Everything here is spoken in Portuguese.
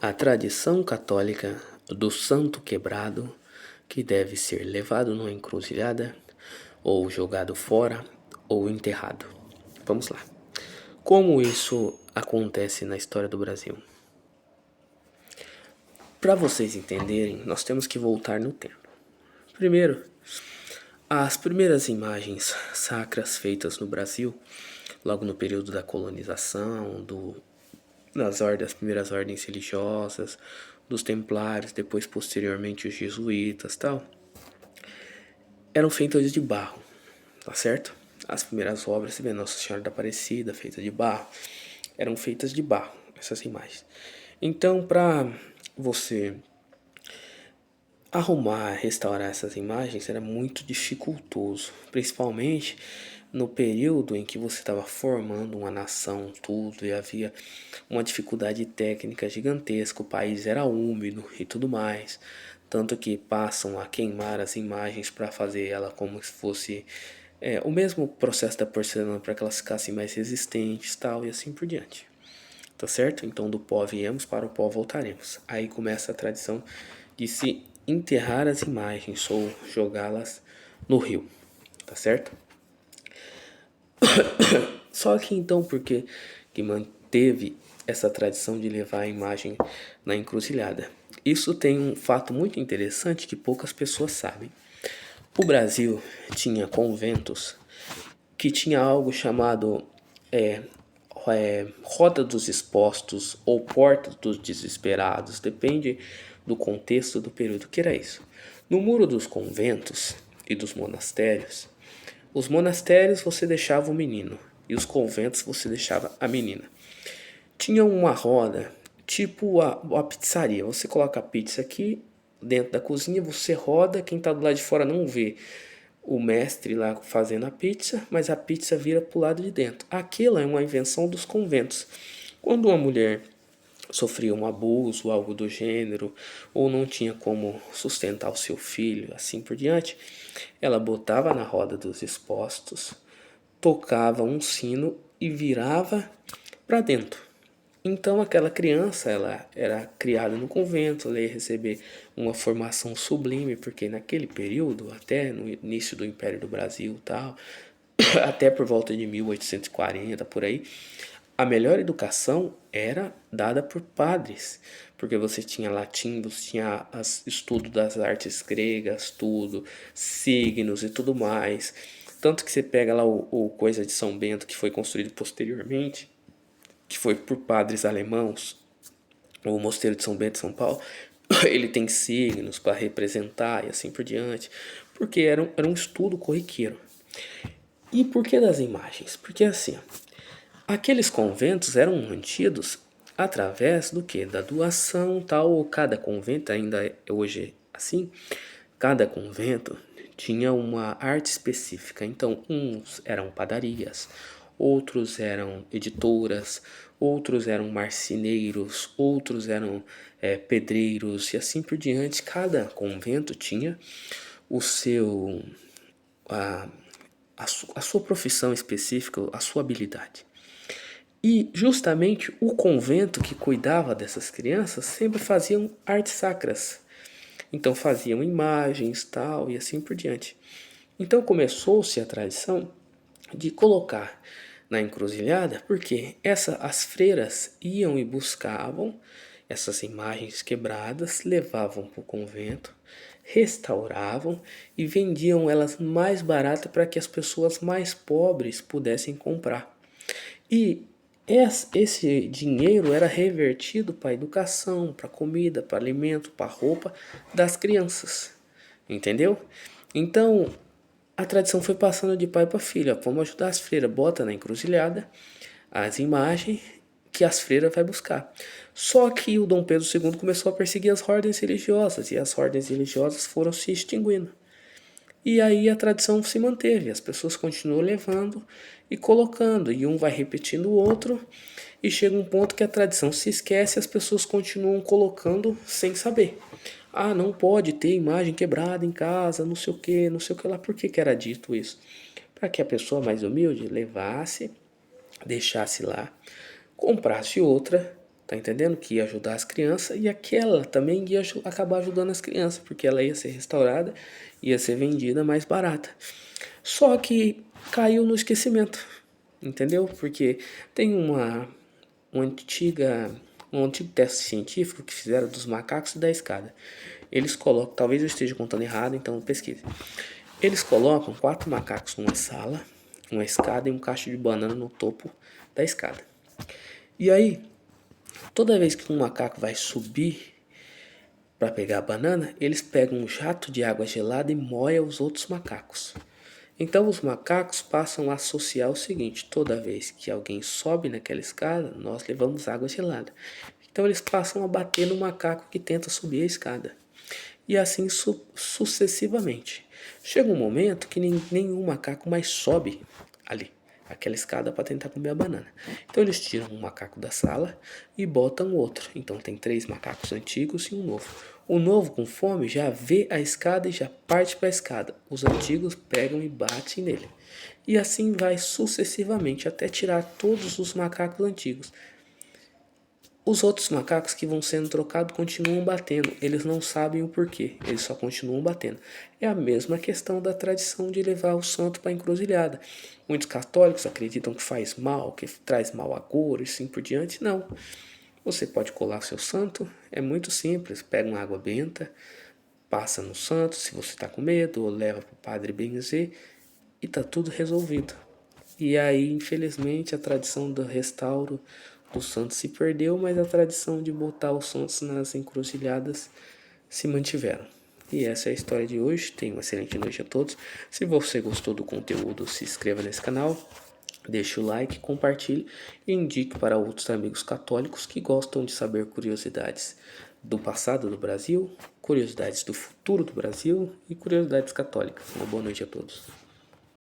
A tradição católica do santo quebrado, que deve ser levado numa encruzilhada, ou jogado fora, ou enterrado. Vamos lá. Como isso acontece na história do Brasil? Para vocês entenderem, nós temos que voltar no tempo. Primeiro, as primeiras imagens sacras feitas no Brasil, logo no período da colonização, das primeiras ordens religiosas, dos templários, depois posteriormente os jesuítas, tal, eram feitas de barro, tá certo? As primeiras obras, você vê Nossa Senhora da Aparecida, feita de barro, eram feitas de barro, essas imagens. Então, para você arrumar, restaurar essas imagens era muito dificultoso, principalmente no período em que você estava formando uma nação, tudo, e havia uma dificuldade técnica gigantesca, o país era úmido e tudo mais, tanto que passam a queimar as imagens para fazer ela como se fosse o mesmo processo da porcelana para que elas ficassem mais resistentes, tal, e assim por diante. Tá certo? Então do pó viemos, para o pó voltaremos. Aí começa a tradição de se enterrar as imagens ou jogá-las no rio, tá certo? Só que então por que manteve essa tradição de levar a imagem na encruzilhada? Isso tem um fato muito interessante que poucas pessoas sabem. O Brasil tinha conventos que tinha algo chamado Roda dos Expostos ou Porta dos Desesperados, depende do contexto do período que era isso. No muro dos conventos e dos monastérios, os monastérios você deixava o menino e os conventos você deixava a menina. Tinha uma roda, tipo a pizzaria. Você coloca a pizza aqui dentro da cozinha, você roda, quem está do lado de fora não vê o mestre lá fazendo a pizza, mas a pizza vira para o lado de dentro. Aquilo é uma invenção dos conventos. Quando uma mulher sofria um abuso, algo do gênero, ou não tinha como sustentar o seu filho, assim por diante, ela botava na roda dos expostos, tocava um sino e virava para dentro. Então aquela criança, ela era criada no convento, ela ia receber uma formação sublime, porque naquele período, até no início do Império do Brasil e tal, até por volta de 1840, por aí, a melhor educação era dada por padres, porque você tinha latim, você tinha estudo das artes gregas, tudo, signos e tudo mais. Tanto que você pega lá o Coisa de São Bento, que foi construído posteriormente, que foi por padres alemãos, o Mosteiro de São Bento de São Paulo, ele tem signos para representar e assim por diante, porque era um estudo corriqueiro. E por que das imagens? Porque assim, aqueles conventos eram mantidos através do que? Da doação tal, ou cada convento, ainda é hoje assim, cada convento tinha uma arte específica. Então, uns eram padarias, outros eram editoras, outros eram marceneiros, outros eram pedreiros e assim por diante. Cada convento tinha o seu a, a sua profissão específica, a sua habilidade. E justamente o convento que cuidava dessas crianças sempre faziam artes sacras. Então faziam imagens, tal, e assim por diante. Então começou-se a tradição de colocar na encruzilhada, porque as freiras iam e buscavam essas imagens quebradas, levavam para o convento, restauravam e vendiam elas mais baratas para que as pessoas mais pobres pudessem comprar. E esse dinheiro era revertido para a educação, para comida, para alimento, para roupa das crianças. Entendeu? Então, a tradição foi passando de pai para filho. Ó, vamos ajudar as freiras. Bota na encruzilhada as imagens que as freiras vai buscar. Só que o Dom Pedro II começou a perseguir as ordens religiosas. E as ordens religiosas foram se extinguindo. E aí a tradição se manteve, as pessoas continuam levando e colocando, e um vai repetindo o outro, e chega um ponto que a tradição se esquece e as pessoas continuam colocando sem saber. Ah, não pode ter imagem quebrada em casa, não sei o que lá. Por que era dito isso? Para que a pessoa mais humilde levasse, deixasse lá, comprasse outra, tá entendendo? Que ia ajudar as crianças e aquela também ia acabar ajudando as crianças, porque ela ia ser restaurada, ia ser vendida mais barata. Só que caiu no esquecimento, entendeu? Porque tem uma antiga, um antigo teste científico que fizeram dos macacos e da escada. Eles colocam, talvez eu esteja contando errado, então pesquise. Eles colocam 4 macacos numa sala, uma escada e um cacho de banana no topo da escada. E aí, toda vez que um macaco vai subir para pegar a banana, eles pegam um jato de água gelada e moem os outros macacos. Então os macacos passam a associar o seguinte: toda vez que alguém sobe naquela escada, nós levamos água gelada. Então eles passam a bater no macaco que tenta subir a escada. E assim sucessivamente. Chega um momento que nenhum macaco mais sobe ali, aquela escada, para tentar comer a banana. Então eles tiram um macaco da sala e botam outro. Então tem 3 macacos antigos e um novo. O novo, com fome, já vê a escada e já parte para a escada. Os antigos pegam e batem nele. E assim vai sucessivamente até tirar todos os macacos antigos. Os outros macacos que vão sendo trocados continuam batendo, eles não sabem o porquê, eles só continuam batendo. É a mesma questão da tradição de levar o santo para a encruzilhada. Muitos católicos acreditam que faz mal, que traz mal agouro e assim por diante. Não. Você pode colar seu santo, é muito simples. Pega uma água benta, passa no santo se você está com medo, ou leva para o padre benzer e está tudo resolvido. E aí, infelizmente, a tradição do restauro do santo se perdeu, mas a tradição de botar os santos nas encruzilhadas se mantiveram. E essa é a história de hoje. Tenha uma excelente noite a todos. Se você gostou do conteúdo, se inscreva nesse canal, deixe o like, compartilhe e indique para outros amigos católicos que gostam de saber curiosidades do passado do Brasil, curiosidades do futuro do Brasil e curiosidades católicas. Uma boa noite a todos.